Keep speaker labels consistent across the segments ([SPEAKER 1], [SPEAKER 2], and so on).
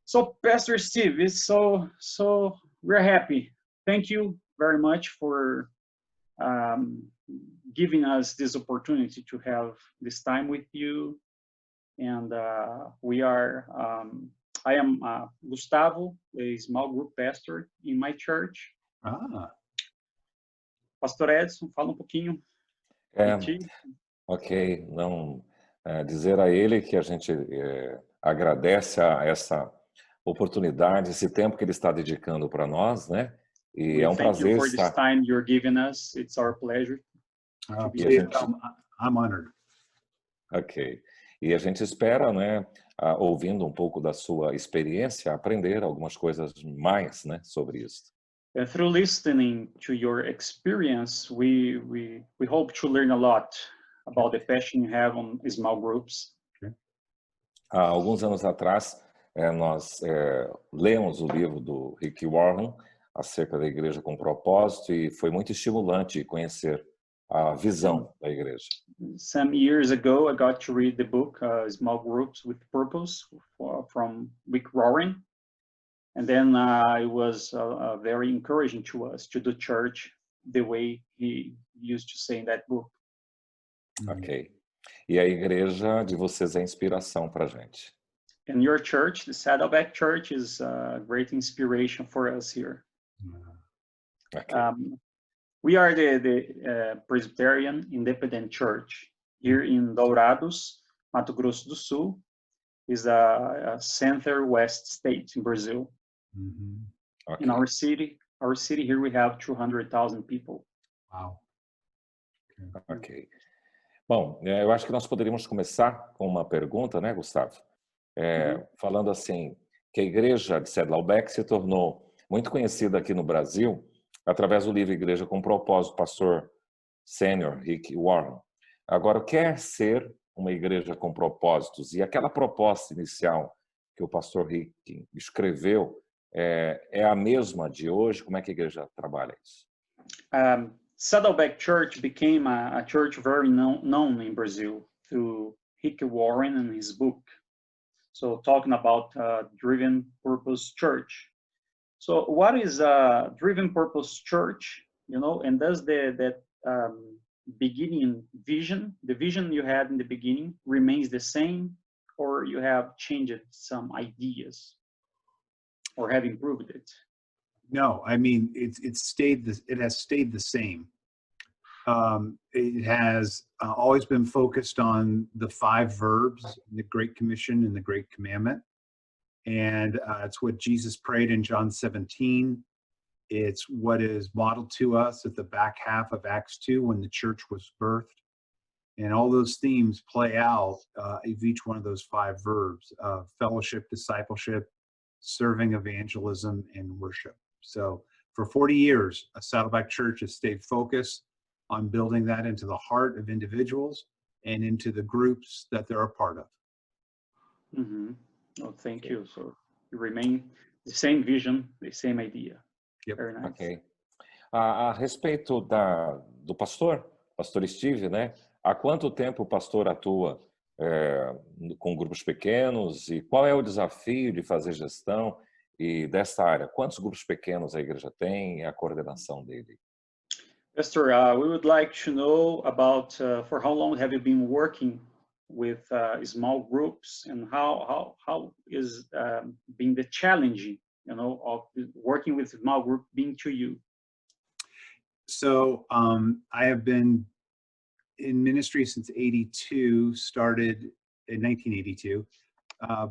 [SPEAKER 1] So, Pastor Steve, it's so we're happy. Thank you very much for um, giving us this opportunity to have this time with you. And we are. I am Gustavo, a small group pastor in my church.
[SPEAKER 2] Ah,
[SPEAKER 1] Pastor Edson, fala pouquinho
[SPEAKER 3] É,
[SPEAKER 1] de ti.
[SPEAKER 3] ok, não dizer a ele que a gente agradece a essa oportunidade, esse tempo que ele está dedicando para nós, né? E
[SPEAKER 1] We
[SPEAKER 3] é um
[SPEAKER 1] thank you
[SPEAKER 3] prazer
[SPEAKER 1] for this
[SPEAKER 3] estar.
[SPEAKER 1] time you're giving us. It's our pleasure.
[SPEAKER 3] E a
[SPEAKER 2] please,
[SPEAKER 3] gente,
[SPEAKER 2] I'm honored.
[SPEAKER 3] ok. E a gente espera, né, ouvindo um pouco da sua experiência, aprender algumas coisas mais, né, sobre isso.
[SPEAKER 1] And through listening to your experience, we hope to learn a lot about the passion you have on small groups.
[SPEAKER 3] Há alguns anos atrás, nós lemos o livro do Rick Warren acerca da igreja com propósito e foi muito estimulante conhecer a visão da igreja.
[SPEAKER 1] Some years ago, I got to read the book Small Groups with Purpose from Rick Warren. And then it was very encouraging to us to do church the way he used to say in that book.
[SPEAKER 3] Ok. E a igreja de vocês é inspiração para a gente.
[SPEAKER 1] And your church, the Saddleback Church, is a great inspiration for us here.
[SPEAKER 3] Okay.
[SPEAKER 1] We are the Presbyterian Independent Church here in Dourados, Mato Grosso do Sul. Is a center-west state in Brazil.
[SPEAKER 3] Okay.
[SPEAKER 1] In our city here we have 200,000 people.
[SPEAKER 2] Wow.
[SPEAKER 3] Ok. Bom, eu acho que nós poderíamos começar com uma pergunta, né, Gustavo? Falando assim, que a igreja de Saddleback se tornou muito conhecida aqui no Brasil através do livro Igreja com Propósito, pastor sênior Rick Warren. Agora, quer ser uma igreja com propósitos? E aquela proposta inicial que o pastor Rick escreveu é a mesma de hoje? Como é que a igreja trabalha isso?
[SPEAKER 1] Saddleback Church became a church very known in Brazil through Rick Warren and his book. So talking about Driven Purpose Church. So what is Driven Purpose Church? You know, and does that beginning vision, the vision you had in the beginning, remains the same, or you have changed some ideas, or have improved it?
[SPEAKER 2] No, I mean it has stayed the same. It has always been focused on the 5 verbs, the Great Commission and the Great Commandment, and it's what Jesus prayed in John 17. It's what is modeled to us at the back half of Acts 2 when the church was birthed. And all those themes play out of each one of those 5 verbs of fellowship, discipleship, serving, evangelism, and worship. So for 40 years, a Saddleback Church has stayed focused on building that into the heart of individuals and into the groups that they're a part of.
[SPEAKER 1] Oh, thank you. So you remain the same vision, the same idea.
[SPEAKER 2] Yep.
[SPEAKER 1] Very nice.
[SPEAKER 3] Ok. A respeito do pastor Steve, né? Há quanto tempo o pastor atua com grupos pequenos e qual é o desafio de fazer gestão e dessa área? Quantos grupos pequenos a igreja tem e a coordenação dele?
[SPEAKER 1] Pastor, we would like to know about for how long have you been working with small groups, and how is being the challenge, you know, of working with small group being to you?
[SPEAKER 2] So I have been in ministry since '82, started in 1982,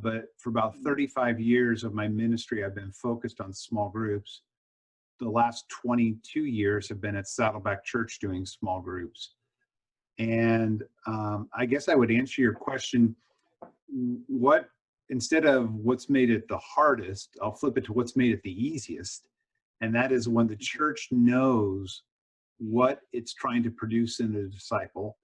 [SPEAKER 2] but for about 35 years of my ministry, I've been focused on small groups. The last 22 years have been at Saddleback Church doing small groups. And I guess I would answer your question, instead of what's made it the hardest, I'll flip it to what's made it the easiest. And that is when the church knows what it's trying to produce in a disciple,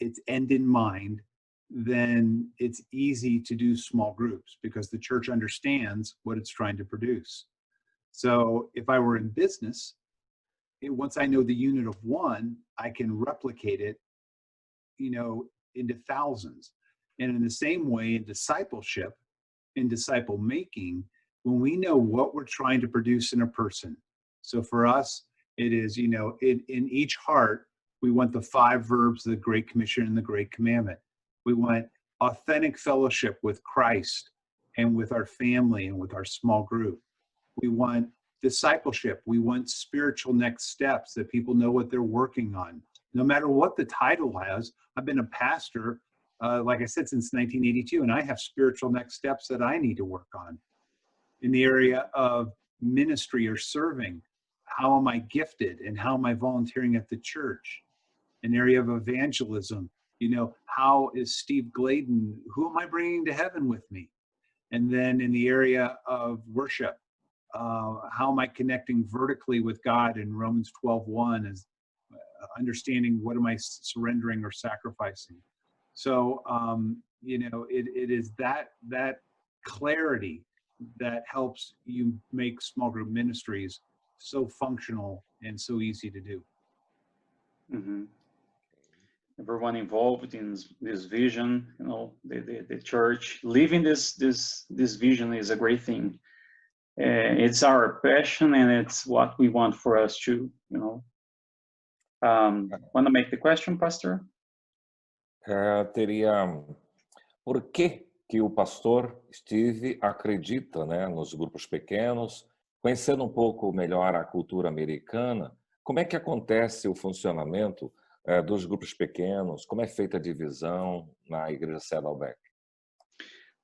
[SPEAKER 2] its end in mind, then it's easy to do small groups because the church understands what it's trying to produce. So if I were in business, once I know the unit of 1, I can replicate it, you know, into thousands. And in the same way in discipleship, in disciple making when we know what we're trying to produce in a person. So for us, it is, you know, in each heart, we want the 5 verbs of the Great Commission and the Great Commandment. We want authentic fellowship with Christ and with our family and with our small group. We want discipleship. We want spiritual next steps, that people know what they're working on. No matter what the title has, I've been a pastor, like I said, since 1982, and I have spiritual next steps that I need to work on. In the area of ministry or serving, how am I gifted and how am I volunteering at the church? An area of evangelism, you know, how is Steve Gladen, who am I bringing to heaven with me? And then in the area of worship, how am I connecting vertically with God in Romans 12:1, as understanding what am I surrendering or sacrificing? So, you know, it is that clarity that helps you make small group ministries so functional and so easy to do.
[SPEAKER 1] Mm-hmm. Everyone involved in this vision, you know, the church living this vision is a great thing. It's our passion, and it's what we want for us too, you know. Want to make the question, Pastor?
[SPEAKER 3] Por que o pastor Steve acredita, né, nos grupos pequenos? Conhecendo um pouco melhor a cultura americana, como é que acontece o funcionamento dos grupos pequenos? Como é feita a divisão na igreja Saddleback?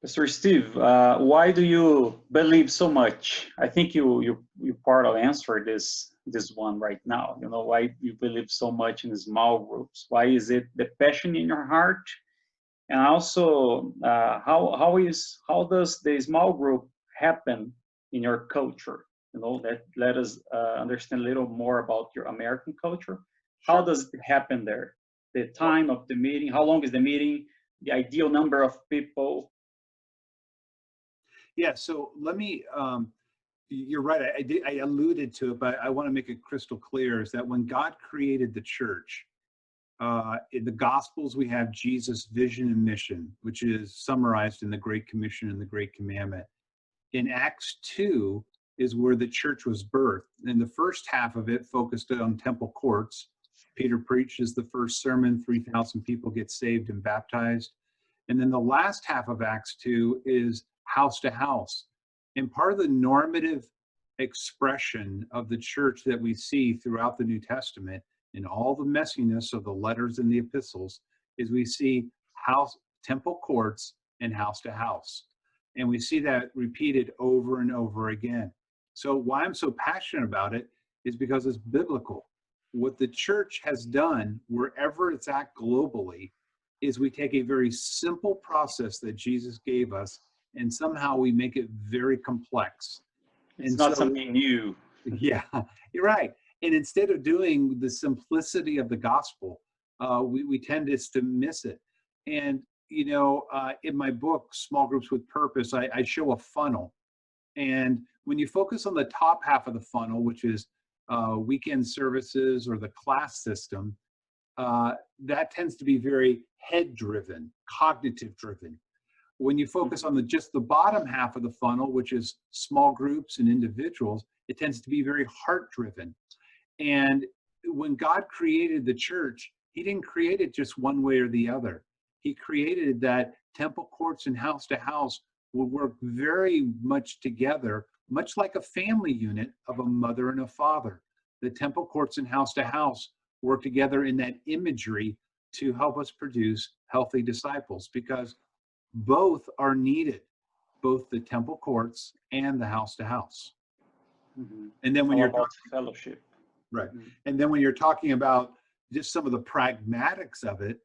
[SPEAKER 1] Pastor Steve, why do you believe so much? I think you part of answer this one right now. You know, why you believe so much in small groups? Why is it the passion in your heart? And also, how does the small group happen in your culture? You know, let us understand a little more about your American culture. How does it happen there? The time of the meeting, how long is the meeting, the ideal number of people?
[SPEAKER 2] Yeah, so let me, you're right, I alluded to it, but I want to make it crystal clear, is that when God created the church, in the Gospels, we have Jesus' vision and mission, which is summarized in the Great Commission and the Great Commandment. In Acts 2 is where the church was birthed. And the first half of it focused on temple courts. Peter preaches the first sermon, 3,000 people get saved and baptized. And then the last half of Acts 2 is house to house. And part of the normative expression of the church that we see throughout the New Testament, in all the messiness of the letters and the epistles, is we see temple courts and house to house. And we see that repeated over and over again. So why I'm so passionate about it is because it's biblical. What the church has done, wherever it's at globally, is we take a very simple process that Jesus gave us, and somehow we make it very complex.
[SPEAKER 1] It's not something new.
[SPEAKER 2] Yeah, you're right. And instead of doing the simplicity of the gospel, we tend to miss it. And, you know, in my book, Small Groups with Purpose, I show a funnel. And when you focus on the top half of the funnel, which is weekend services or the class system, that tends to be very head-driven, cognitive-driven. When you focus on just the bottom half of the funnel, which is small groups and individuals, it tends to be very heart-driven. And when God created the church, he didn't create it just one way or the other. He created that temple courts and house to house will work very much together, much like a family unit of a mother and a father. The temple courts and house to house work together in that imagery to help us produce healthy disciples, because both are needed, both the temple courts and the house to house.
[SPEAKER 1] Mm-hmm.
[SPEAKER 2] And then when you're
[SPEAKER 1] about fellowship.
[SPEAKER 2] Right. And then when you're talking about just some of the pragmatics of it,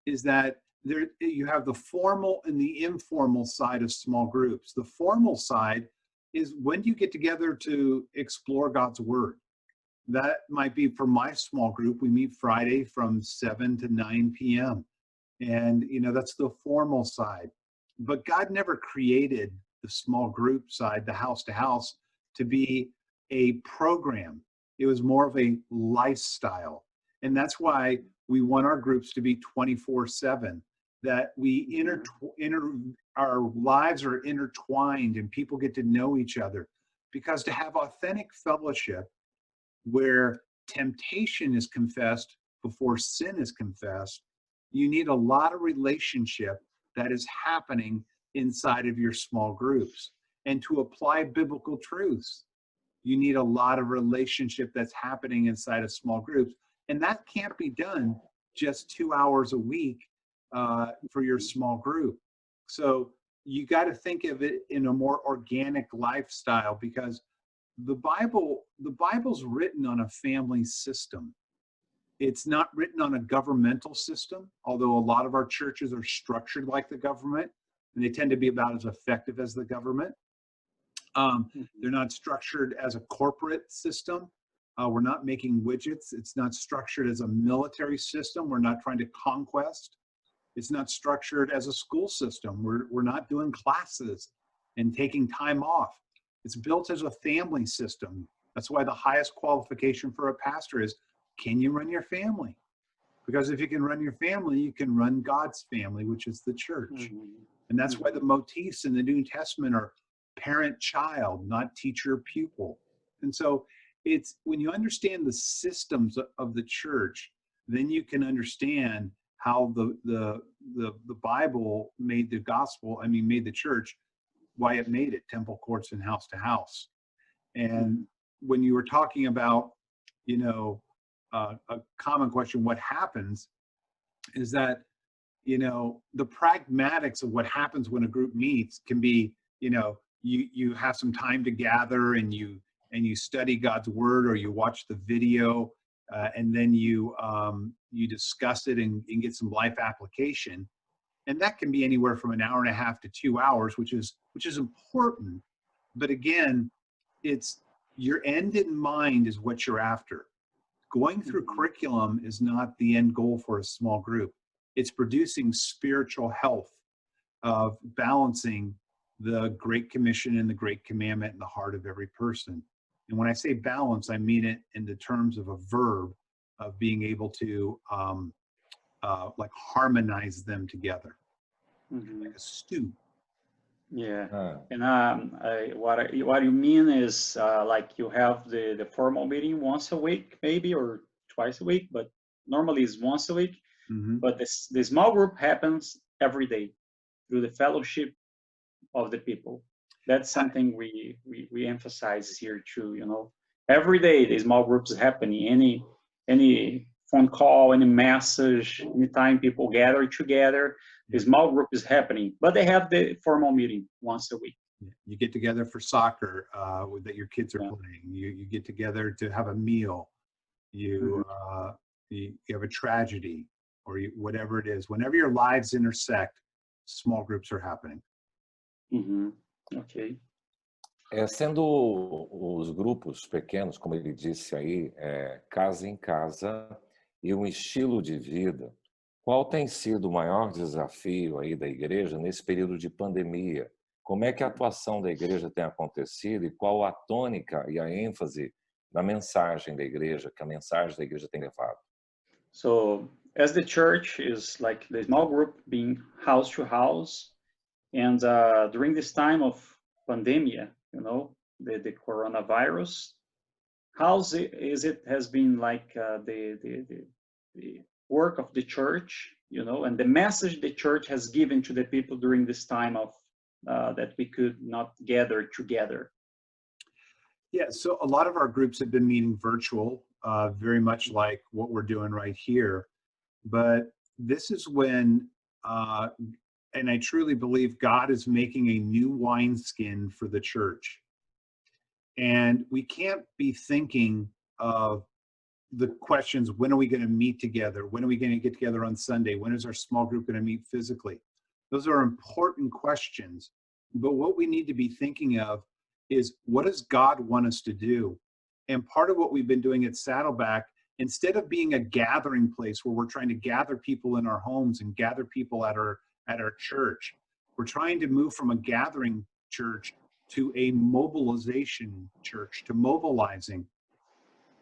[SPEAKER 2] is that there you have the formal and the informal side of small groups. The formal side is when you get together to explore God's word. That might be for my small group. We meet Friday from 7 to 9 p.m. And, you know, that's the formal side. But God never created the small group side, the house to house, to be a program. It was more of a lifestyle. And that's why we want our groups to be 24/7. that we our lives are intertwined and people get to know each other. Because to have authentic fellowship where temptation is confessed before sin is confessed, you need a lot of relationship that is happening inside of your small groups. And to apply biblical truths, you need a lot of relationship that's happening inside of small groups. And that can't be done just 2 hours a week for your small group. So you got to think of it in a more organic lifestyle, because the Bible's written on a family system. It's not written on a governmental system, although a lot of our churches are structured like the government, and they tend to be about as effective as the government. They're not structured as a corporate system. We're not making widgets. It's not structured as a military system. We're not trying to conquest. It's not structured as a school system. We're not doing classes and taking time off. It's built as a family system. That's why the highest qualification for a pastor is, can you run your family? Because if you can run your family, you can run God's family, which is the church. And that's why the motifs in the New Testament are parent-child, not teacher-pupil. And so it's when you understand the systems of the church, then you can understand how the Bible made the gospel, made the church, why it made it temple courts and house to house. And when you were talking about, a common question, what happens is that, the pragmatics of what happens when a group meets can be, you have some time to gather and you study God's word, or you watch the video, and then you discuss it and get some life application. And that can be anywhere from an hour and a half to 2 hours, which is important. But again, it's your end in mind is what you're after. Going through curriculum is not the end goal for a small group. It's producing spiritual health of balancing the Great Commission and the Great Commandment in the heart of every person. And when I say balance, I mean it in the terms of a verb of being able to like harmonize them together, like a stew.
[SPEAKER 1] Yeah, and what you mean is like you have the formal meeting once a week, maybe, or twice a week, but normally it's once a week. But the small group happens every day through the fellowship of the people. That's something we emphasize here too. Every day the small groups is happening. Any phone call, any message, anytime people gather together, the small group is happening. But they have the formal meeting once a week.
[SPEAKER 2] You get together for soccer that your kids are playing. You get together to have a meal. You have a tragedy, or whatever it is. Whenever your lives intersect, small groups are happening.
[SPEAKER 1] Ok.
[SPEAKER 3] Sendo os grupos pequenos, como ele disse aí, casa em casa e um estilo de vida, qual tem sido o maior desafio aí da igreja nesse período de pandemia? Como é que a atuação da igreja tem acontecido e qual a tônica e a ênfase da mensagem da igreja, que a mensagem da igreja tem levado?
[SPEAKER 1] So, as the church is like the small group being house to house, and during this time of pandemia, the coronavirus, how is it has been like the work of the church, and the message the church has given to the people during this time of that we could not gather together?
[SPEAKER 2] Yeah, so a lot of our groups have been meeting virtual, very much like what we're doing right here. But this is when, and I truly believe God is making a new wineskin for the church. And we can't be thinking of the questions, when are we going to meet together? When are we going to get together on Sunday? When is our small group going to meet physically? Those are important questions. But what we need to be thinking of is, what does God want us to do? And part of what we've been doing at Saddleback, instead of being a gathering place where we're trying to gather people in our homes and gather people at our church, we're trying to move from a gathering church to a mobilization church, to mobilizing.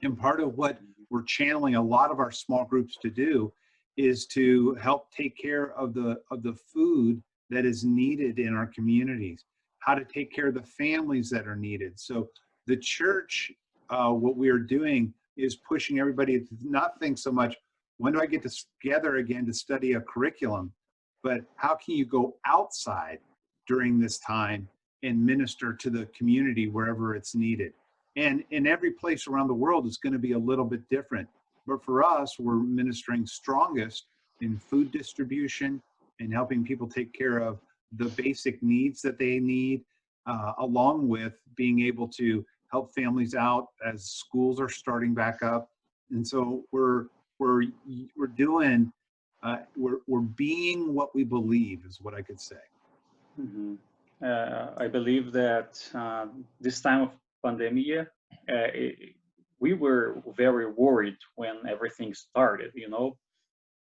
[SPEAKER 2] And part of what we're channeling a lot of our small groups to do is to help take care of the food that is needed in our communities, how to take care of the families that are needed. So the church, what we are doing is pushing everybody to not think so much, when do I get together again to study a curriculum, but how can you go outside during this time and minister to the community wherever it's needed. And in every place around the world, it's going to be a little bit different. But for us, we're ministering strongest in food distribution and helping people take care of the basic needs that they need, along with being able to help families out as schools are starting back up. And so we're doing, we're being what we believe is what I could say.
[SPEAKER 1] Mm-hmm. I believe that this time of pandemic, we were very worried when everything started, you know.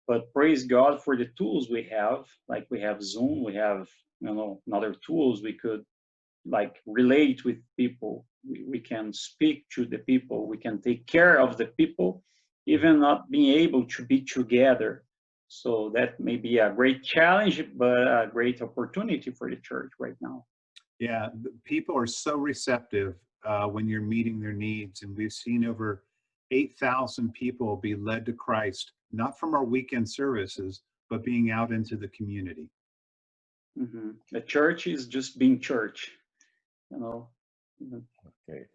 [SPEAKER 1] But praise God for the tools we have. Like we have Zoom, we have, you know, other tools we could like relate with people. We can speak to the people. We can take care of the people, even not being able to be together. So that may be a great challenge, but a great opportunity for the church right now.
[SPEAKER 2] Yeah, people are so receptive when you're meeting their needs. And we've seen over 8,000 people be led to Christ, not from our weekend services, but being out into the community.
[SPEAKER 1] Mm-hmm. The church is just being church, you know. Mm-hmm.
[SPEAKER 3] Ok.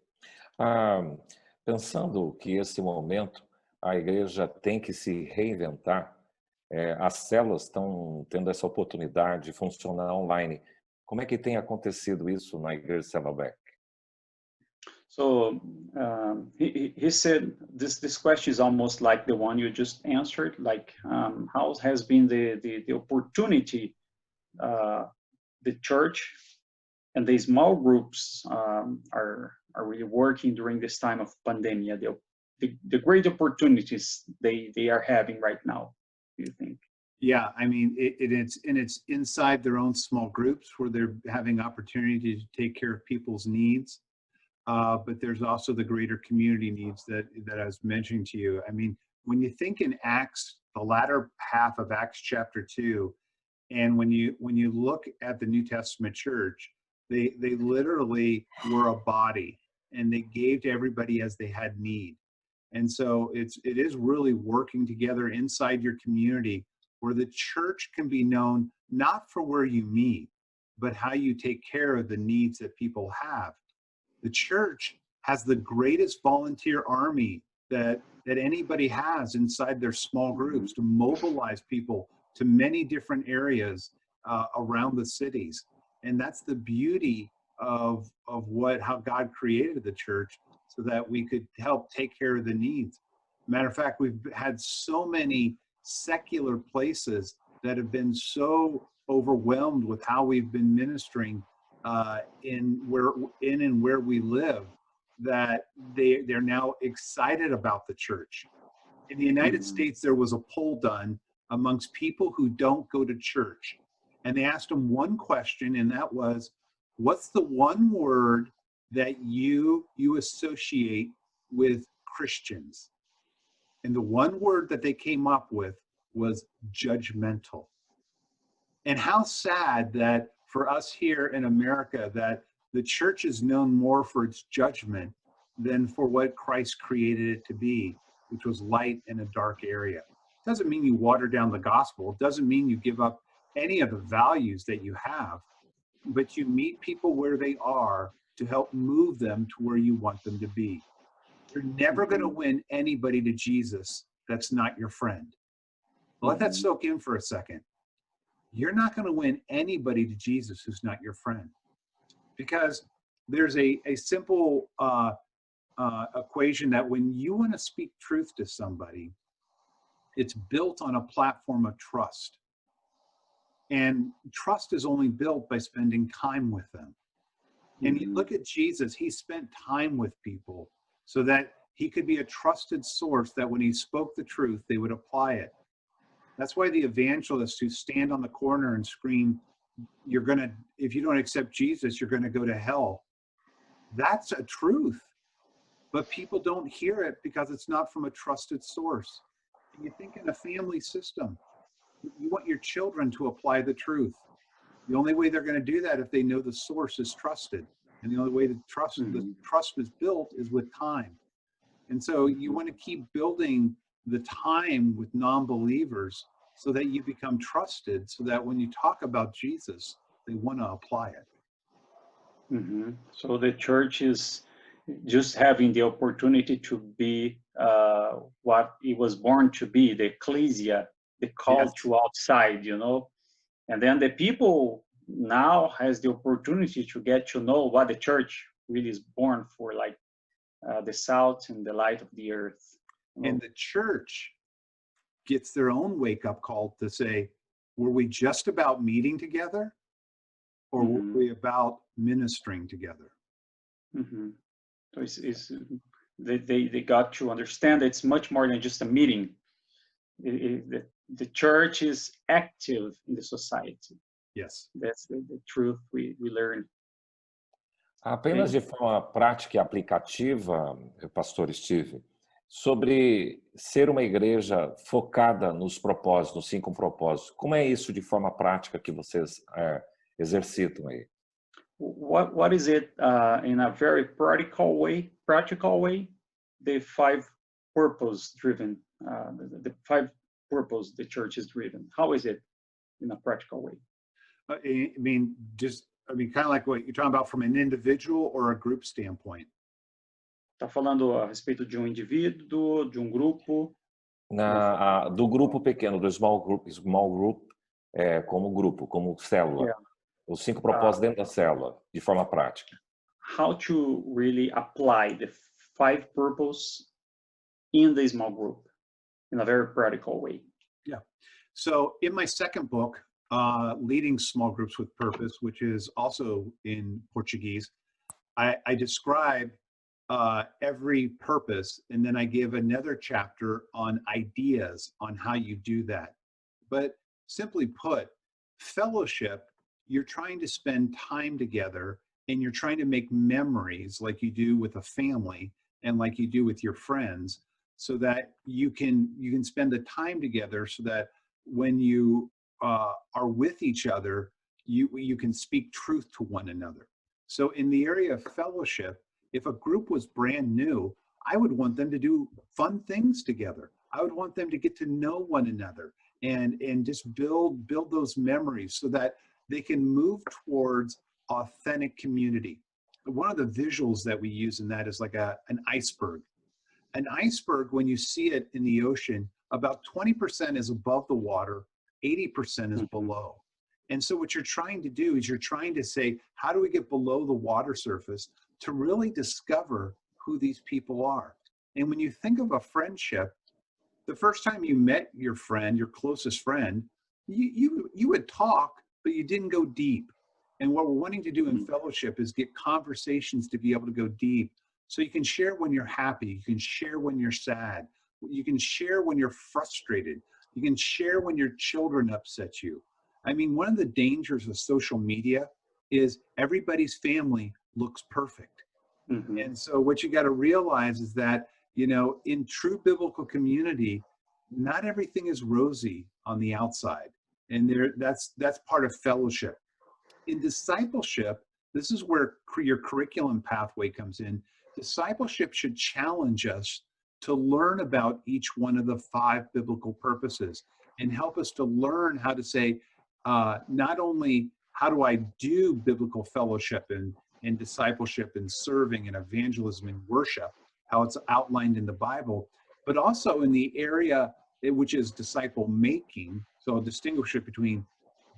[SPEAKER 3] Pensando que esse momento a igreja tem que se reinventar, as células estão tendo essa oportunidade de funcionar online. Como é que tem acontecido isso na igreja Saddleback?
[SPEAKER 1] So he said this question is almost like the one you just answered. Like how has been the opportunity the church and the small groups are really working during this time of pandemic? The great opportunities they are having right now. Do you think?
[SPEAKER 2] Yeah, I mean, it's inside their own small groups where they're having opportunity to take care of people's needs. But there's also the greater community needs that I was mentioning to you. I mean, when you think in Acts, the latter half of Acts chapter 2, and when you look at the New Testament church, they literally were a body, and they gave to everybody as they had need. And so it is really working together inside your community, where the church can be known not for where you meet, but how you take care of the needs that people have. The church has the greatest volunteer army that anybody has inside their small groups to mobilize people to many different areas around the cities. And that's the beauty of how God created the church, so that we could help take care of the needs. Matter of fact, we've had so many secular places that have been so overwhelmed with how we've been ministering in and where we live, that they're now excited about the church. In the United States, there was a poll done amongst people who don't go to church, and they asked them one question, and that was, what's the one word that you associate with Christians? And the one word that they came up with was judgmental. And how sad that for us here in America, that the church is known more for its judgment than for what Christ created it to be, which was light in a dark area. It doesn't mean you water down the gospel. It doesn't mean you give up any of the values that you have, but you meet people where they are to help move them to where you want them to be. You're never going to win anybody to Jesus that's not your friend. Let that soak in for a second. You're not going to win anybody to Jesus who's not your friend, because there's a simple equation that when you want to speak truth to somebody, it's built on a platform of trust. And trust is only built by spending time with them. And you look at Jesus, he spent time with people so that he could be a trusted source, that when he spoke the truth, they would apply it. That's why the evangelists who stand on the corner and scream, if you don't accept Jesus, you're going to go to hell. That's a truth. But people don't hear it because it's not from a trusted source. You think in a family system, you want your children to apply the truth. The only way they're going to do that if they know the source is trusted. And the only way the trust is built is with time. And so you want to keep building the time with non-believers so that you become trusted, so that when you talk about Jesus, they want to apply it.
[SPEAKER 1] So the church is just having the opportunity to be what it was born to be, the ecclesia, the call to outside, you know. And then the people now has the opportunity to get to know what the church really is born for, like the salt and the light of the earth.
[SPEAKER 2] And the church gets their own wake-up call to say, were we just about meeting together, or were we about ministering together?
[SPEAKER 1] So they got to understand that it's much more than just a meeting. The church is active in the society.
[SPEAKER 2] Yes.
[SPEAKER 1] That's the truth we learn.
[SPEAKER 3] Apenas de forma prática e aplicativa, Pastor Steve, sobre ser uma igreja focada nos propósitos, nos 5 propósitos. Como é isso de forma prática que vocês exercitam aí?
[SPEAKER 1] What is it in a very practical way, the 5 purpose driven, the 5 purpose the church is driven? How is it in a practical way?
[SPEAKER 2] I mean, kind of like what you're talking about from an individual or a group standpoint.
[SPEAKER 1] Tá falando a respeito de um indivíduo, de um grupo?
[SPEAKER 3] Do grupo pequeno, do small group, como grupo, como célula. Os 5 propósitos dentro da célula, de forma prática.
[SPEAKER 1] How to really apply the 5 purpose in the small group in a very practical way.
[SPEAKER 2] Yeah. So in my second book, Leading Small Groups with Purpose, which is also in Portuguese, I describe every purpose, and then I give another chapter on ideas on how you do that. But simply put, fellowship, you're trying to spend time together, and you're trying to make memories like you do with a family and like you do with your friends, so that you can spend the time together, so that when you are with each other, you can speak truth to one another. So in the area of fellowship, if a group was brand new, I would want them to do fun things together. I would want them to get to know one another and just build those memories so that they can move towards authentic community. One of the visuals that we use in that is like an iceberg. An iceberg, when you see it in the ocean, about 20% is above the water, 80% is below. And so what you're trying to do is you're trying to say, how do we get below the water surface to really discover who these people are? And when you think of a friendship, the first time you met your friend, your closest friend, you would talk, but you didn't go deep. And what we're wanting to do in fellowship is get conversations to be able to go deep. So you can share when you're happy, you can share when you're sad, you can share when you're frustrated, you can share when your children upset you. I mean, one of the dangers of social media is everybody's family looks perfect. And so what you got to realize is that, you know, in true biblical community, not everything is rosy on the outside. And that's part of fellowship. In discipleship, this is where your curriculum pathway comes in. Discipleship should challenge us to learn about each one of the 5 biblical purposes and help us to learn how to say, not only how do I do biblical fellowship and discipleship and serving and evangelism and worship, how it's outlined in the Bible, but also in the area which is disciple making. So I'll distinguish it between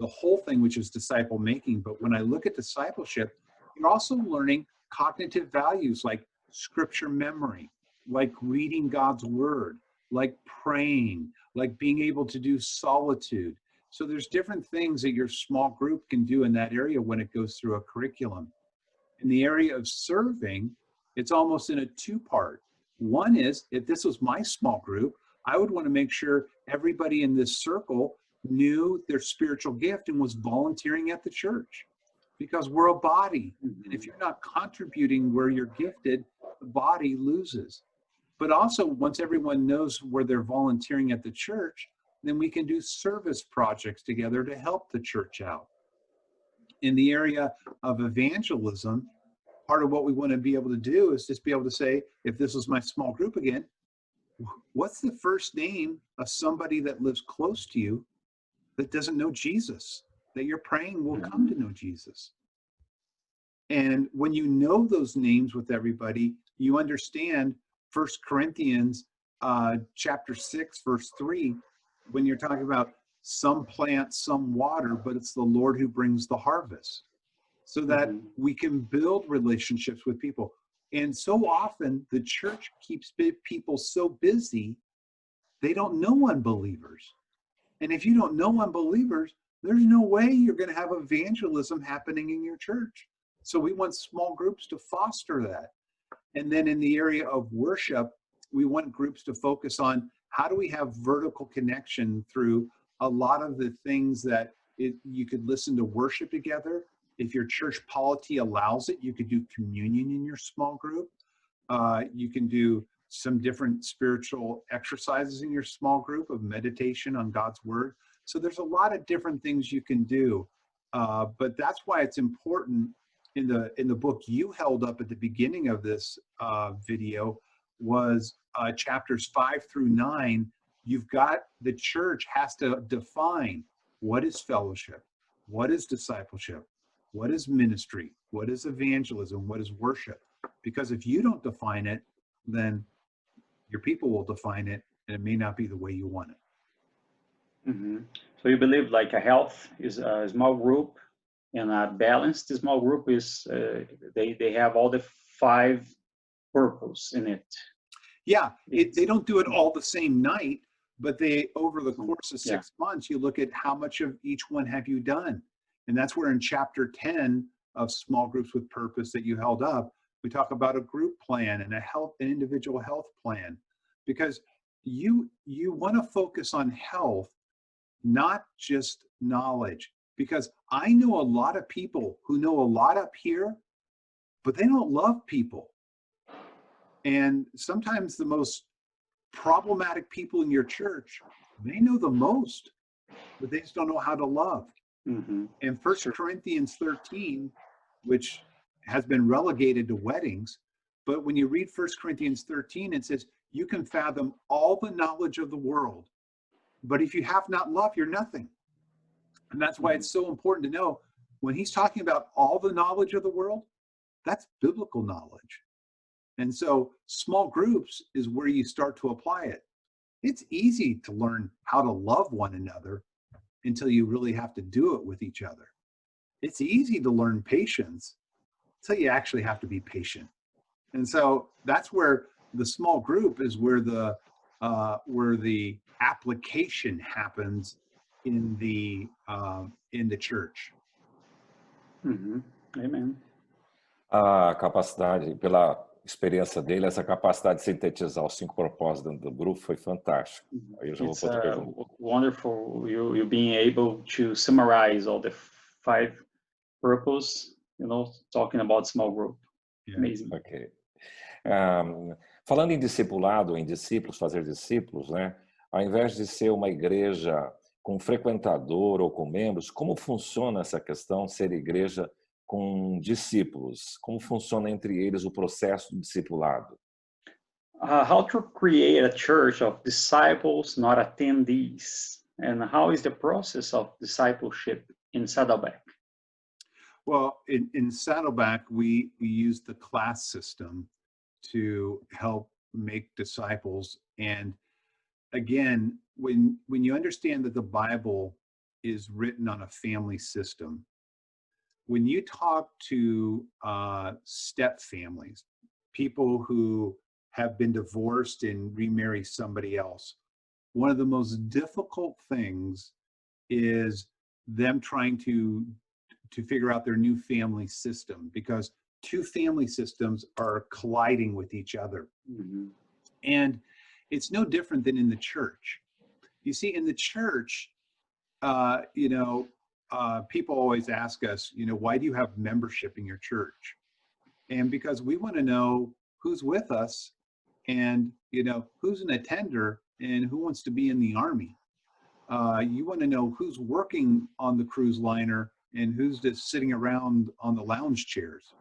[SPEAKER 2] the whole thing, which is disciple making. But when I look at discipleship, you're also learning cognitive values like scripture memory, like reading God's word, like praying, like being able to do solitude. So there's different things that your small group can do in that area when it goes through a curriculum. In the area of serving, it's almost in a 2-part. One is, if this was my small group, I would want to make sure everybody in this circle knew their spiritual gift and was volunteering at the church, because we're a body. And if you're not contributing where you're gifted, the body loses. But also, once everyone knows where they're volunteering at the church, then we can do service projects together to help the church out. In the area of evangelism, part of what we want to be able to do is just be able to say, if this was my small group again, what's the first name of somebody that lives close to you that doesn't know Jesus, that you're praying will come to know Jesus? And when you know those names with everybody, you understand 1 Corinthians chapter 6, verse 3, when you're talking about some plant, some water, but it's the Lord who brings the harvest, so that we can build relationships with people. And so often the church keeps people so busy, they don't know unbelievers. And if you don't know unbelievers, there's no way you're going to have evangelism happening in your church. So we want small groups to foster that. And then in the area of worship, we want groups to focus on how do we have vertical connection through a lot of the things that you could listen to worship together. If your church polity allows it, you could do communion in your small group. You can do some different spiritual exercises in your small group of meditation on God's word. So there's a lot of different things you can do. But that's why it's important in the book you held up at the beginning of this video was chapters 5 through 9. You've got the church has to define what is fellowship, what is discipleship, what is ministry, what is evangelism, what is worship. Because if you don't define it, then your people will define it, and it may not be the way you want it.
[SPEAKER 1] So you believe like a health is a small group, and a balanced small group is they have all the 5 purposes in it.
[SPEAKER 2] Yeah, they don't do it all the same night, but they over the course of 6 months, you look at how much of each one have you done. And that's where in chapter 10 of Small Groups with Purpose that you held up, we talk about a group plan and an individual health plan, because you want to focus on health, not just knowledge. Because I know a lot of people who know a lot up here, but they don't love people. And sometimes the most problematic people in your church, they know the most, but they just don't know how to love. And 1 Corinthians 13, which has been relegated to weddings, but when you read 1 Corinthians 13, it says, you can fathom all the knowledge of the world, but if you have not love, you're nothing. And that's why it's so important to know when he's talking about all the knowledge of the world, that's biblical knowledge. And so small groups is where you start to apply it. It's easy to learn how to love one another until you really have to do it with each other. It's easy to learn patience until you actually have to be patient. And so that's where the small group is where the application happens in the church.
[SPEAKER 1] Amen.
[SPEAKER 3] A capacidade, pela experiência dele, essa capacidade de sintetizar os 5 propósitos dentro do grupo foi fantástico. Aí eu já
[SPEAKER 1] It's
[SPEAKER 3] vou para outra pergunta.
[SPEAKER 1] wonderful you being able to summarize all the 5 purposes, talking about small group.
[SPEAKER 2] Yeah.
[SPEAKER 1] Amazing.
[SPEAKER 3] Ok. Falando em discipulado, em discípulos, fazer discípulos, né? Ao invés de ser uma igreja com frequentador ou com membros, como funciona essa questão, ser igreja com discípulos? Como funciona entre eles o processo do discipulado?
[SPEAKER 1] How to create a church of disciples, not attendees, and how is the process of discipleship in Saddleback?
[SPEAKER 2] Well, in Saddleback, we use the class system to help make disciples. And again, when you understand that the Bible is written on a family system, when you talk to step families, people who have been divorced and remarry somebody else, one of the most difficult things is them trying to figure out their new family system, because 2 family systems are colliding with each other. And it's no different than in the church. You see, in the church, people always ask us, why do you have membership in your church? And because we want to know who's with us And, you know, who's an attender and who wants to be in the Army? You want to know who's working on the cruise liner and who's just sitting around on the lounge chairs.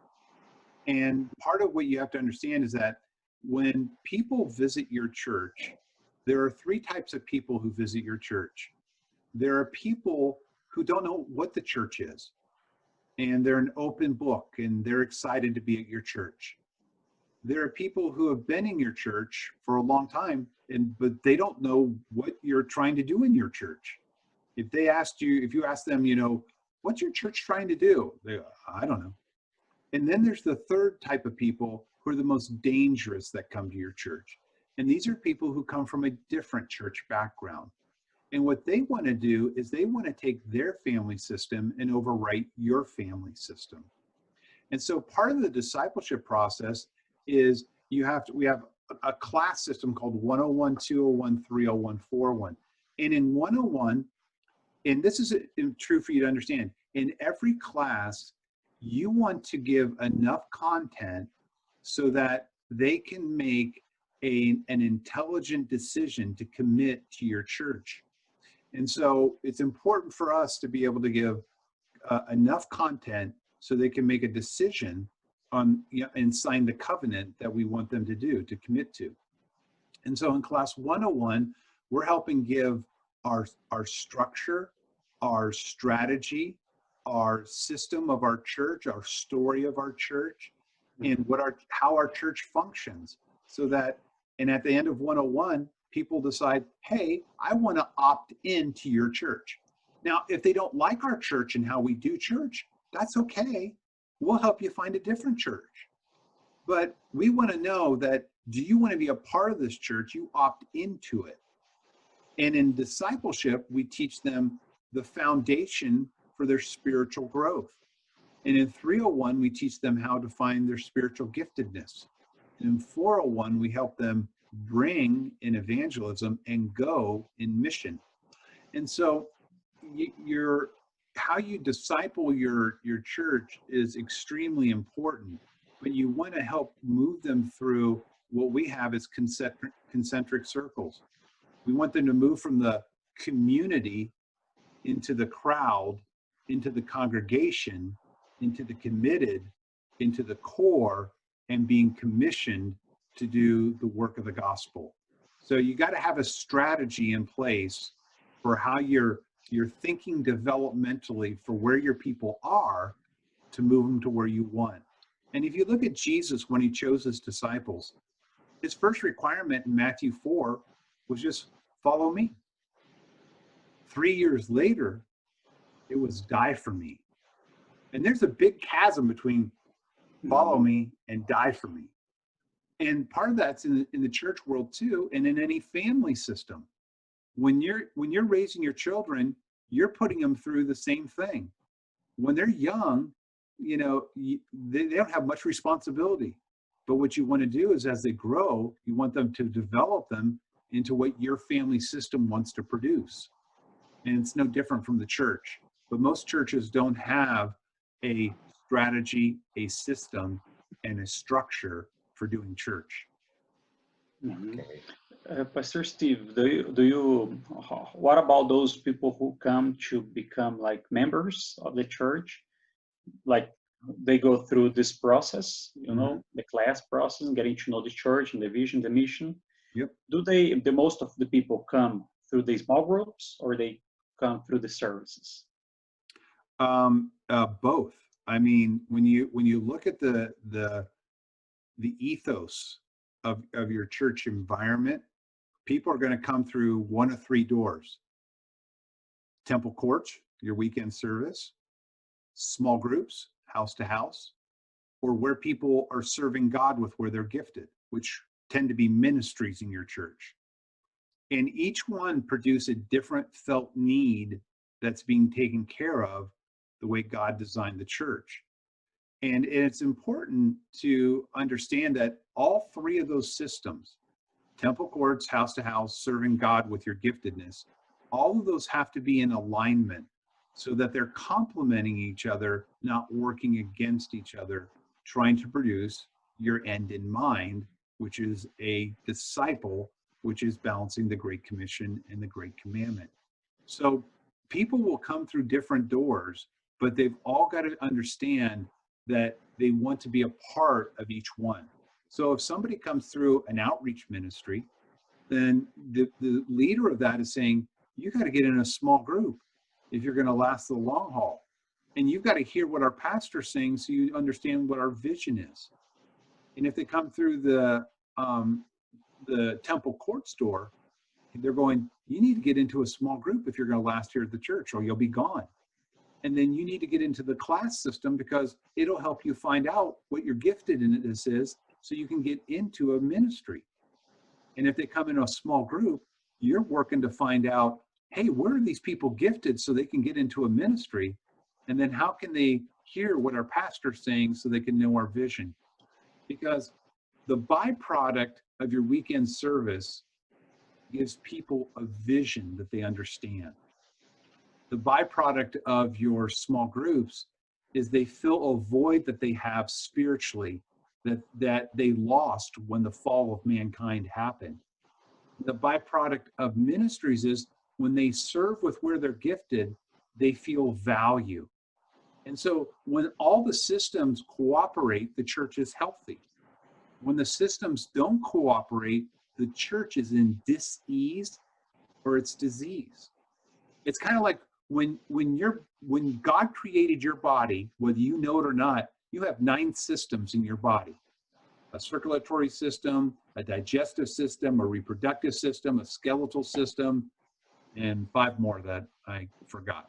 [SPEAKER 2] And part of what you have to understand is that when people visit your church, there are three types of people who visit your church. There are people who don't know what the church is, and they're an open book and they're excited to be at your church. There are people who have been in your church for a long time, but they don't know what you're trying to do in your church. If you ask them, you know, what's your church trying to do? They go, I don't know. And then there's the third type of people who are the most dangerous that come to your church. And these are people who come from a different church background. And what they want to do is they want to take their family system and overwrite your family system. And so part of the discipleship process is we have a class system called 101, 201, 301, 401. And in 101, and this is true for you to understand, in every class, you want to give enough content so that they can make an intelligent decision to commit to your church. And so it's important for us to be able to give enough content so they can make a decision on, you know, and sign the covenant that we want them to commit to. And so in class 101, we're helping give our structure, our strategy, our system of our church, our story of our church, and how our church functions, so that, and at the end of 101, people decide, hey, I want to opt into your church. Now, if they don't like our church and how we do church, that's okay. We'll help you find a different church. But we want to know that, do you want to be a part of this church? You opt into it. And in discipleship, we teach them the foundation for their spiritual growth. And in 301, we teach them how to find their spiritual giftedness. And in 401, we help them bring in evangelism and go in mission. And so how you disciple your church is extremely important, but you want to help move them through what we have as concentric circles. We want them to move from the community into the crowd, into the congregation, into the committed, into the core, and being commissioned to do the work of the gospel. So you got to have a strategy in place for how you're thinking developmentally for where your people are to move them to where you want. And if you look at Jesus when he chose his disciples, his first requirement in Matthew 4 was just follow me. 3 years later, it was die for me. And there's a big chasm between follow me and die for me. And part of that's in the church world too, and in any family system. When you're raising your children, you're putting them through the same thing. When they're young, you know, they don't have much responsibility. But what you want to do is, as they grow, you want them to develop them into what your family system wants to produce. And it's no different from the church. But most churches don't have a strategy, a system, and a structure for doing church.
[SPEAKER 1] Mhm.
[SPEAKER 3] Okay.
[SPEAKER 1] Pastor Steve, what about those people who come to become like members of the church? Like they go through this process, you know, the class process, getting to know the church and the vision, the mission.
[SPEAKER 2] Yep.
[SPEAKER 1] Do the most of the people come through the small groups, or they come through the services?
[SPEAKER 2] Both. I mean, when you look at the ethos of your church environment, people are going to come through one of three doors: temple courts, your weekend service, small groups, house to house, or where people are serving God with where they're gifted, which tend to be ministries in your church. And each one produce a different felt need that's being taken care of the way God designed the church. And it's important to understand that all three of those systems, temple courts, house to house, serving God with your giftedness, all of those have to be in alignment so that they're complementing each other, not working against each other, trying to produce your end in mind, which is a disciple, which is balancing the Great Commission and the Great Commandment. So people will come through different doors, but they've all got to understand that they want to be a part of each one. So if somebody comes through an outreach ministry, then the leader of that is saying, you got to get in a small group if you're going to last the long haul. And you've got to hear what our pastor's saying so you understand what our vision is. And if they come through the temple court store, they're going, you need to get into a small group if you're going to last here at the church or you'll be gone. And then you need to get into the class system because it'll help you find out what you're gifted in this is so you can get into a ministry. And if they come in a small group, you're working to find out, hey, where are these people gifted so they can get into a ministry? And then how can they hear what our pastor's saying so they can know our vision? Because the byproduct of your weekend service gives people a vision that they understand. The byproduct of your small groups is they fill a void that they have spiritually that they lost when the fall of mankind happened. The byproduct of ministries is when they serve with where they're gifted, they feel value. And so when all the systems cooperate, the church is healthy. When the systems don't cooperate, the church is in dis-ease or it's disease. It's kind of like when God created your body, whether you know it or not, you have 9 systems in your body: a circulatory system, a digestive system, a reproductive system, a skeletal system, and 5 more that I forgot.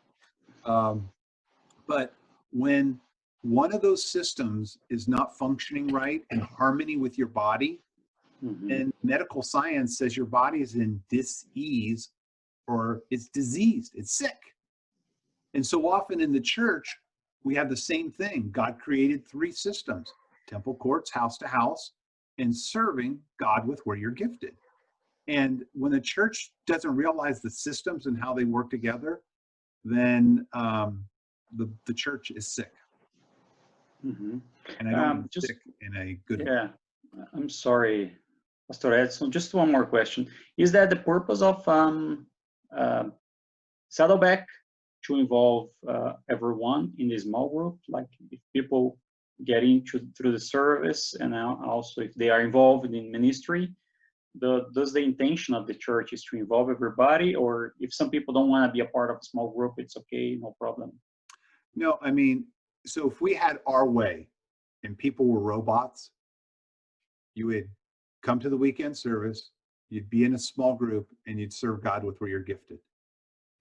[SPEAKER 2] But when one of those systems is not functioning right in harmony with your body, and medical science says your body is in dis-ease or it's diseased, it's sick. And so often in the church, we have the same thing. God created 3 systems: temple courts, house to house, and serving God with where you're gifted. And when the church doesn't realize the systems and how they work together, then the church is sick. And I don't mean sick in a good way.
[SPEAKER 1] Yeah, I'm sorry, Pastor Edson. Just one more question. Is that the purpose of Saddleback, to involve everyone in a small group? Like if people get into through the service, and also if they are involved in ministry, does the intention of the church is to involve everybody? Or if some people don't want to be a part of a small group, it's okay, no problem?
[SPEAKER 2] No, I mean, so if we had our way and people were robots, you would come to the weekend service, you'd be in a small group, and you'd serve God with where you're gifted.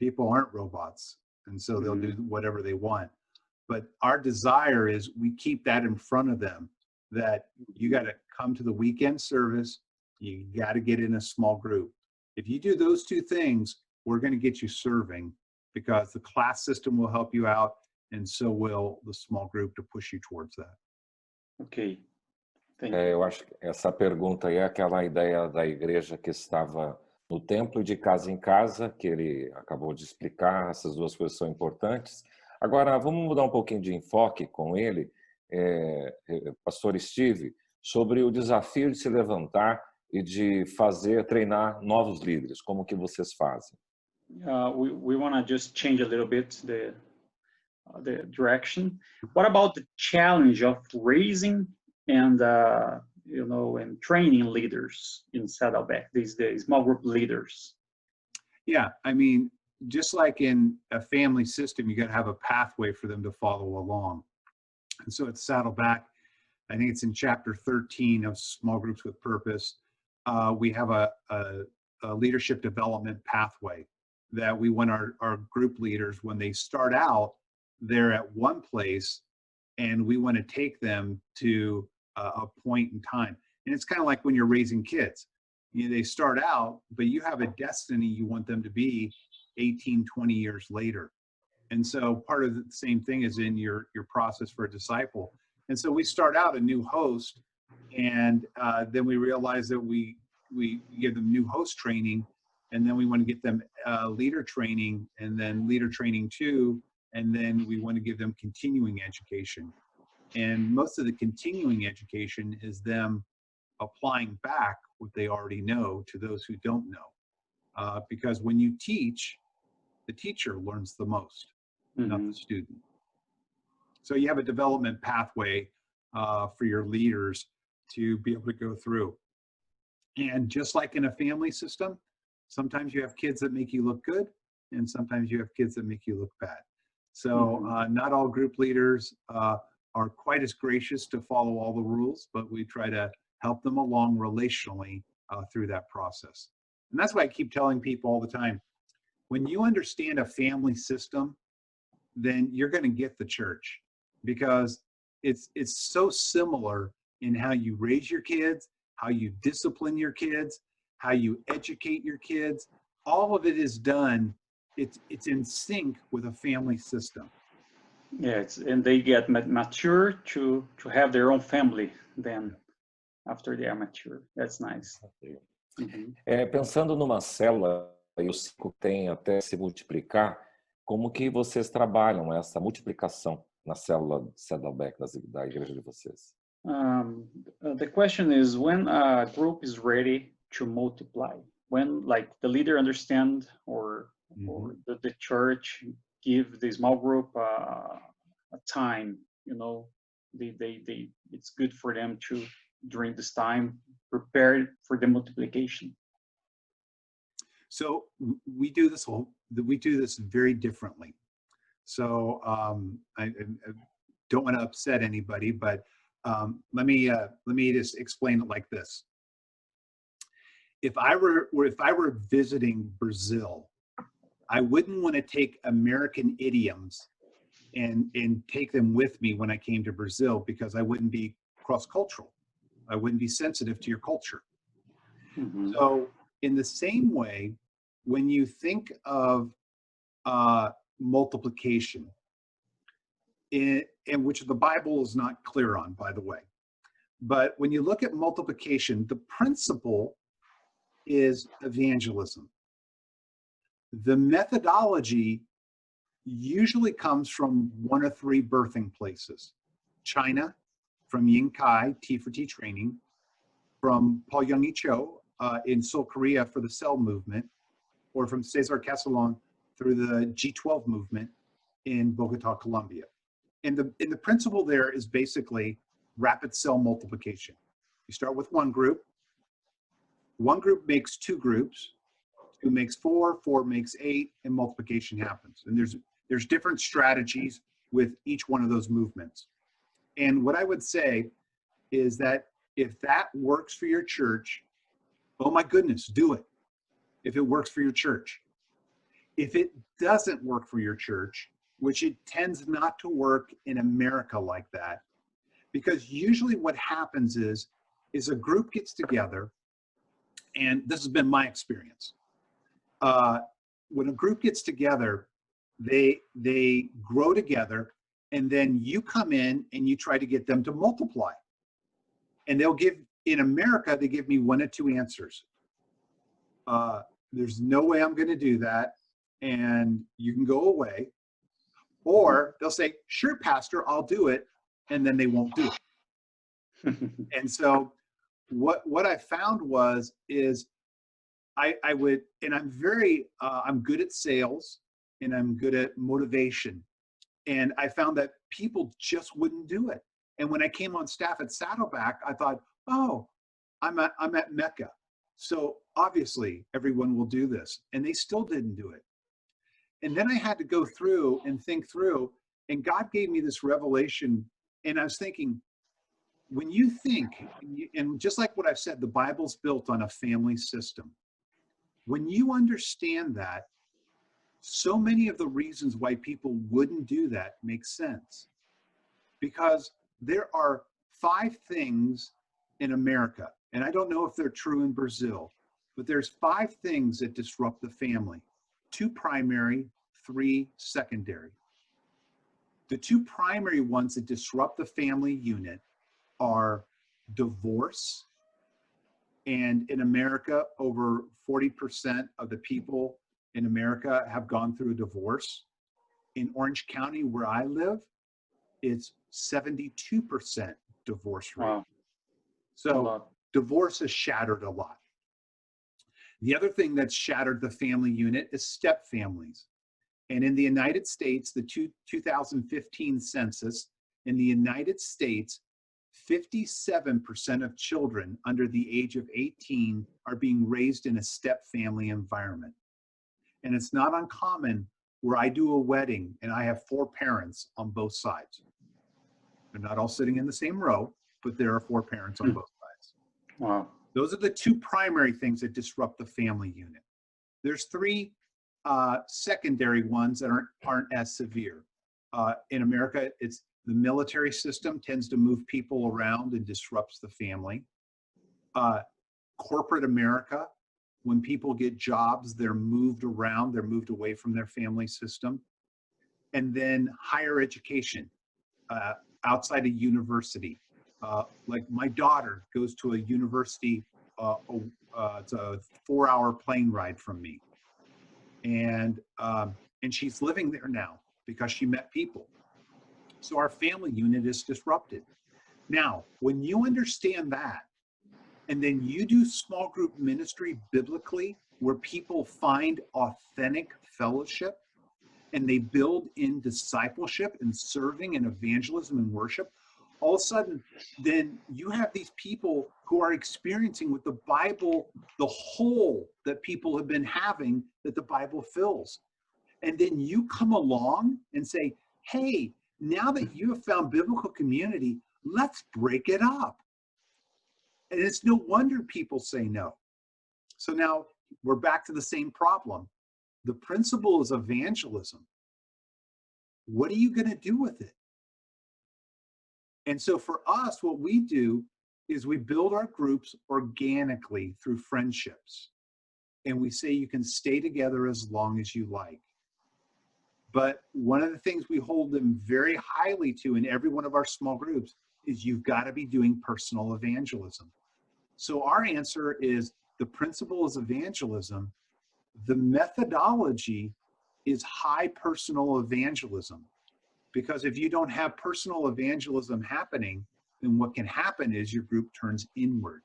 [SPEAKER 2] People aren't robots, and so they'll do whatever they want. But our desire is we keep that in front of them, that you got to come to the weekend service, you got to get in a small group. If you do those 2 things, we're going to get you serving, because the class system will help you out, and so will the small group to push you towards that.
[SPEAKER 1] Okay. Thank you.
[SPEAKER 3] Eu acho que essa pergunta aí é aquela ideia da igreja que estava no templo e de casa em casa, que ele acabou de explicar. Essas 2 coisas são importantes. Agora, vamos mudar um pouquinho de enfoque com ele, Pastor Steve, sobre o desafio de se levantar e de treinar novos líderes. Como que vocês fazem?
[SPEAKER 1] We want to just change a little bit the direction. What about the challenge of raising and and training leaders in Saddleback, these small group leaders?
[SPEAKER 2] Yeah, I mean, just like in a family system, you got to have a pathway for them to follow along. And so at Saddleback, I think it's in chapter 13 of Small Groups with Purpose, we have a leadership development pathway that we want our group leaders, when they start out, they're at one place, and we want to take them to a point in time. And it's kind of like when you're raising kids. They start out, but you have a destiny you want them to be 18, 20 years later. And so part of the same thing is in your process for a disciple. And so we start out a new host, and then we realize that we give them new host training, and then we want to get them leader training, and then leader training 2, and then we want to give them continuing education. And most of the continuing education is them applying back what they already know to those who don't know. Because when you teach, the teacher learns the most, not the student. So you have a development pathway for your leaders to be able to go through. And just like in a family system, sometimes you have kids that make you look good, and sometimes you have kids that make you look bad. So not all group leaders are quite as gracious to follow all the rules, but we try to help them along relationally through that process. And that's why I keep telling people all the time, when you understand a family system, then you're going to get the church, because it's so similar in how you raise your kids, how you discipline your kids, how you educate your kids. All of it is done. It's in sync with a family system.
[SPEAKER 1] Yeah, and they get mature to have their own family then after they are mature. That's nice.
[SPEAKER 3] Pensando numa célula e os 5 têm até se multiplicar, como que vocês trabalham essa multiplicação na célula Saddleback da igreja de vocês?
[SPEAKER 1] The question is, when a group is ready to multiply, when like the leader understand or the church give the small group a time, you know, it's good for them to, during this time, prepare for the multiplication.
[SPEAKER 2] So we do this very differently. So I don't want to upset anybody, but let me just explain it like this. If I were visiting Brazil, I wouldn't want to take American idioms and take them with me when I came to Brazil, because I wouldn't be cross-cultural. I wouldn't be sensitive to your culture. So in the same way, when you think of multiplication, in which the Bible is not clear on, by the way, but when you look at multiplication, the principle is evangelism. The methodology usually comes from 1 or 3 birthing places. China, from Yin Kai, T for T training, from Paul Young-E Cho in Seoul, Korea for the Cell movement, or from Cesar Castellon through the G12 movement in Bogota, Colombia. And the principle there is basically rapid cell multiplication. You start with one group makes 2 groups, 2 makes 4, 4 makes 8, and multiplication happens. And there's different strategies with each one of those movements. And what I would say is that if that works for your church, oh my goodness, do it. If it works for your church. If it doesn't work for your church, which it tends not to work in America like that, because usually what happens is a group gets together, and this has been my experience. When a group gets together, they grow together, and then you come in and you try to get them to multiply. And in America, they give me 1 or 2 answers. There's no way I'm going to do that, and you can go away. Or they'll say, sure, Pastor, I'll do it, and then they won't do it. And so what I found is I would, and I'm good at sales, and I'm good at motivation. And I found that people just wouldn't do it. And when I came on staff at Saddleback, I thought, oh, I'm at Mecca. So obviously everyone will do this. And they still didn't do it. And then I had to go through and think through, and God gave me this revelation. And I was thinking, when you think, and just like what I've said, the Bible's built on a family system. When you understand that, so many of the reasons why people wouldn't do that make sense. Because there are 5 things in America, and I don't know if they're true in Brazil, but there's 5 things that disrupt the family. 2 primary, 3 secondary. The 2 primary ones that disrupt the family unit are divorce, and in America, over 40% of the people in America have gone through a divorce. In Orange County, where I live, it's 72% divorce rate.
[SPEAKER 1] Wow.
[SPEAKER 2] So divorce has shattered a lot. The other thing that's shattered the family unit is step families. And in the United States, the 2015 census, in the United States, 57% of children under the age of 18 are being raised in a step family environment. And it's not uncommon where I do a wedding and I have 4 parents on both sides. They're not all sitting in the same row, but there are 4 parents on both sides.
[SPEAKER 1] Wow.
[SPEAKER 2] Those are the 2 primary things that disrupt the family unit. There's 3 secondary ones that aren't as severe. In America, it's the military system tends to move people around and disrupts the family. Corporate America, when people get jobs, they're moved around, they're moved away from their family system. And then higher education, outside of university. Like my daughter goes to a university, it's a 4-hour plane ride from me. And she's living there now because she met people. So our family unit is disrupted. Now, when you understand that, and then you do small group ministry biblically, where people find authentic fellowship, and they build in discipleship and serving and evangelism and worship, all of a sudden, then you have these people who are experiencing with the Bible, the hole that people have been having that the Bible fills. And then you come along and say, hey, now that you have found biblical community, let's break it up. And it's no wonder people say no. So now we're back to the same problem. The principle is evangelism. What are you going to do with it? And so for us, what we do is we build our groups organically through friendships. And we say you can stay together as long as you like. But one of the things we hold them very highly to in every one of our small groups is you've got to be doing personal evangelism. So our answer is the principle is evangelism. The methodology is high personal evangelism. Because if you don't have personal evangelism happening, then what can happen is your group turns inward.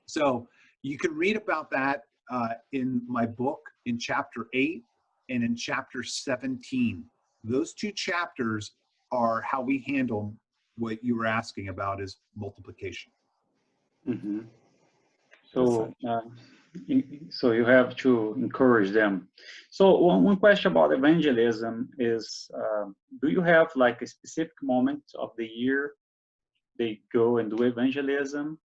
[SPEAKER 2] So you can read about that in my book in chapter 8 and in chapter 17. Those 2 chapters are how we handle what you were asking about is multiplication.
[SPEAKER 1] Mm-hmm. So you have to encourage them. So one question about evangelism is, do you have like a specific moment of the year they go and do evangelism,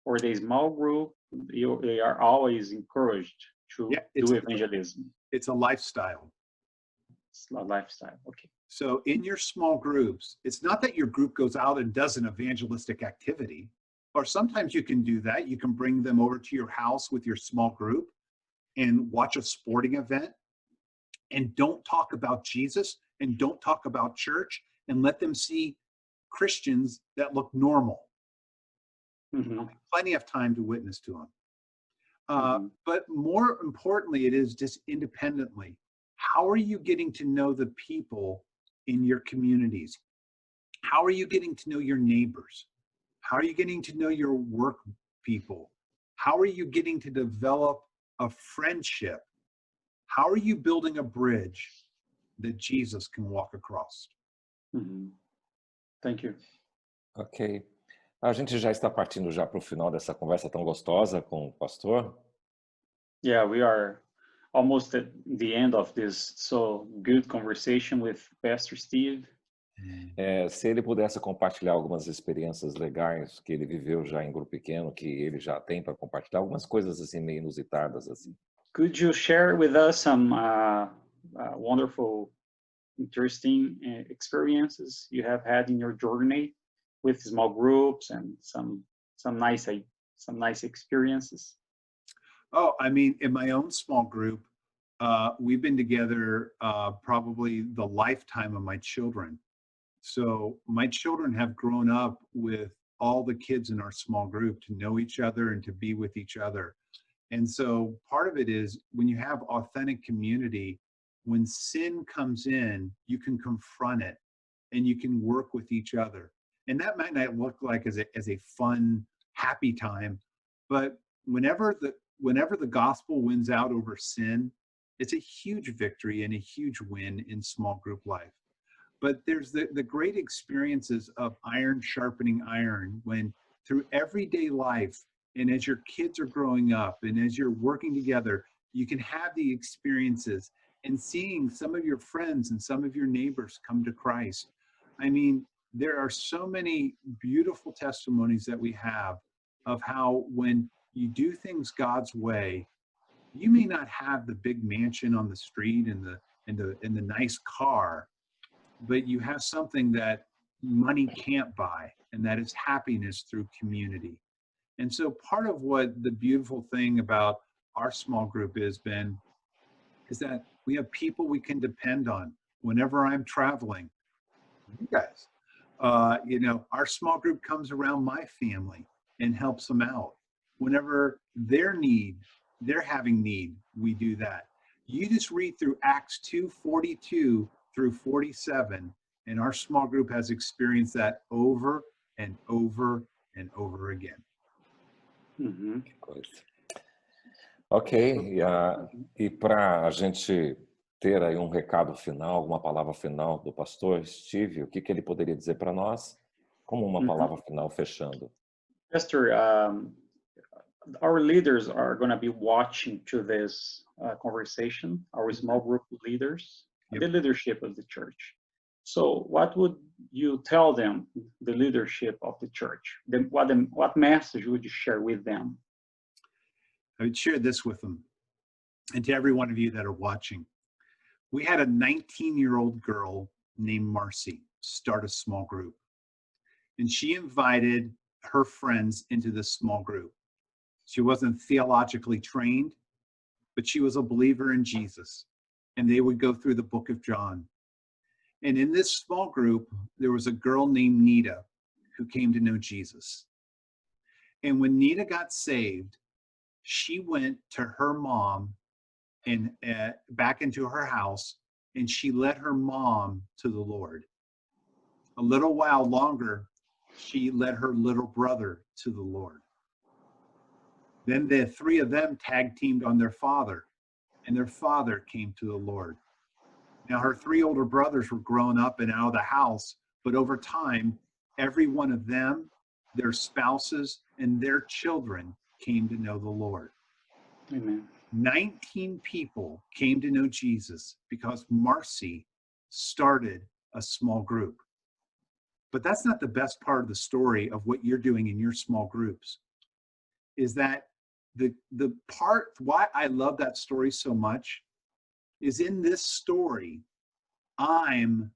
[SPEAKER 1] or the small group, they are always encouraged to do evangelism?
[SPEAKER 2] It's a lifestyle.
[SPEAKER 1] It's a lifestyle, okay.
[SPEAKER 2] So in your small groups, it's not that your group goes out and does an evangelistic activity. Or sometimes you can do that. You can bring them over to your house with your small group and watch a sporting event, and don't talk about Jesus and don't talk about church, and let them see Christians that look normal. Mm-hmm. Plenty of time to witness to them. But more importantly, it is just independently. How are you getting to know the people in your communities? How are you getting to know your neighbors? How are you getting to know your work people? How are you getting to develop a friendship? How are you building a bridge that Jesus can walk across?
[SPEAKER 1] Mm-hmm. Thank you.
[SPEAKER 3] Ok. A gente já está partindo já para o final dessa conversa tão gostosa com o pastor.
[SPEAKER 1] Yeah, we are almost at the end of this so good conversation with Pastor Steve.
[SPEAKER 3] Se ele pudesse compartilhar algumas experiências legais que ele viveu já em grupo pequeno, que ele já tem para compartilhar, algumas coisas assim meio inusitadas assim.
[SPEAKER 1] Could you share with us some wonderful, interesting experiences you have had in your journey with small groups and some nice experiences?
[SPEAKER 2] Oh, I mean, in my own small group, we've been together probably the lifetime of my children. So my children have grown up with all the kids in our small group to know each other and to be with each other. And so part of it is when you have authentic community, when sin comes in, you can confront it and you can work with each other. And that might not look like as a fun happy time. But whenever the gospel wins out over sin, it's a huge victory and a huge win in small group life. But there's the great experiences of iron sharpening iron, when through everyday life, and as your kids are growing up and as you're working together, you can have the experiences and seeing some of your friends and some of your neighbors come to Christ. I mean, there are so many beautiful testimonies that we have of how when you do things God's way, you may not have the big mansion on the street and the nice car, but you have something that money can't buy, and that is happiness through community. And so part of what the beautiful thing about our small group is, Ben, is that we have people we can depend on. Whenever I'm traveling, you guys, our small group comes around my family and helps them out. Whenever they're having need, we do that. You just read through Acts 2:42 through 47, and our small group has experienced that over and over and over again.
[SPEAKER 1] Mm-hmm.
[SPEAKER 3] Que coisa. Ok, e para a gente ter aí um recado final, uma palavra final do pastor Steve, o que ele poderia dizer para nós, como uma palavra final fechando?
[SPEAKER 1] Pastor, our leaders are going to be watching to this conversation, our small group leaders,
[SPEAKER 2] Yep.
[SPEAKER 1] the leadership of the church. So what would you tell them, the leadership of the church? What message would you share with them?
[SPEAKER 2] I would share this with them, and to every one of you that are watching. We had a 19-year-old girl named Marcy start a small group, and she invited her friends into this small group. She wasn't theologically trained, but she was a believer in Jesus, and they would go through the book of John. And in this small group, there was a girl named Nita who came to know Jesus. And when Nita got saved, she went to her mom and back into her house, and she led her mom to the Lord. A little while longer, she led her little brother to the Lord. Then the three of them tag teamed on their father, and their father came to the Lord. Now her three older brothers were grown up and out of the house, but over time, every one of them, their spouses, and their children came to know the Lord.
[SPEAKER 1] Amen.
[SPEAKER 2] 19 people came to know Jesus because Marcy started a small group. But that's not the best part of the story of what you're doing in your small groups, is that the part why I love that story so much is in this story, I'm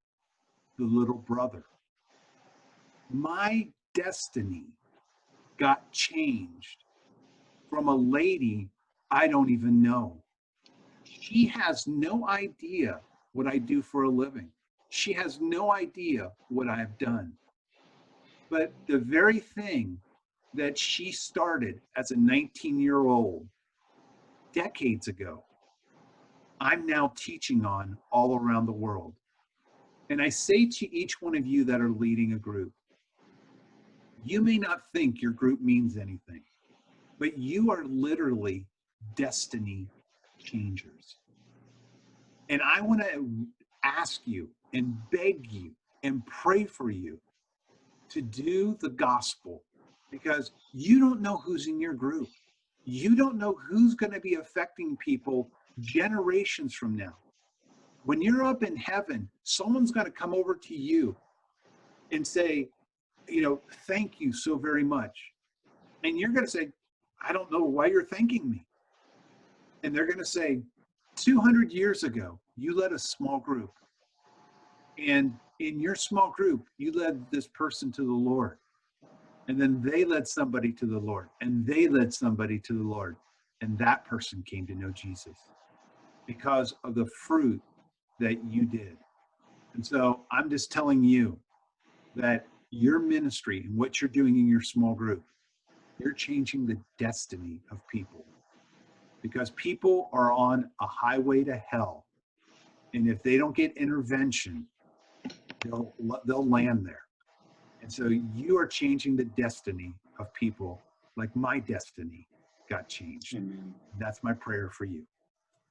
[SPEAKER 2] the little brother. My destiny got changed from a lady I don't even know. She has no idea what I do for a living. She has no idea what I've done. But the very thing that she started as a 19-year-old decades ago, I'm now teaching on all around the world. And I say to each one of you that are leading a group, you may not think your group means anything, but you are literally destiny changers. And I want to ask you and beg you and pray for you to do the gospel, because you don't know who's in your group. You don't know who's going to be affecting people generations from now. When you're up in heaven, someone's going to come over to you and say, thank you so very much. And you're going to say, I don't know why you're thanking me. And they're going to say, 200 years ago, you led a small group. And in your small group, you led this person to the Lord. And then they led somebody to the Lord. And they led somebody to the Lord. And that person came to know Jesus because of the fruit that you did. And so I'm just telling you that your ministry and what you're doing in your small group, you're changing the destiny of people, because people are on a highway to hell. And if they don't get intervention, they'll land there. And so you are changing the destiny of people like my destiny got changed.
[SPEAKER 1] Amen.
[SPEAKER 2] That's my prayer for you.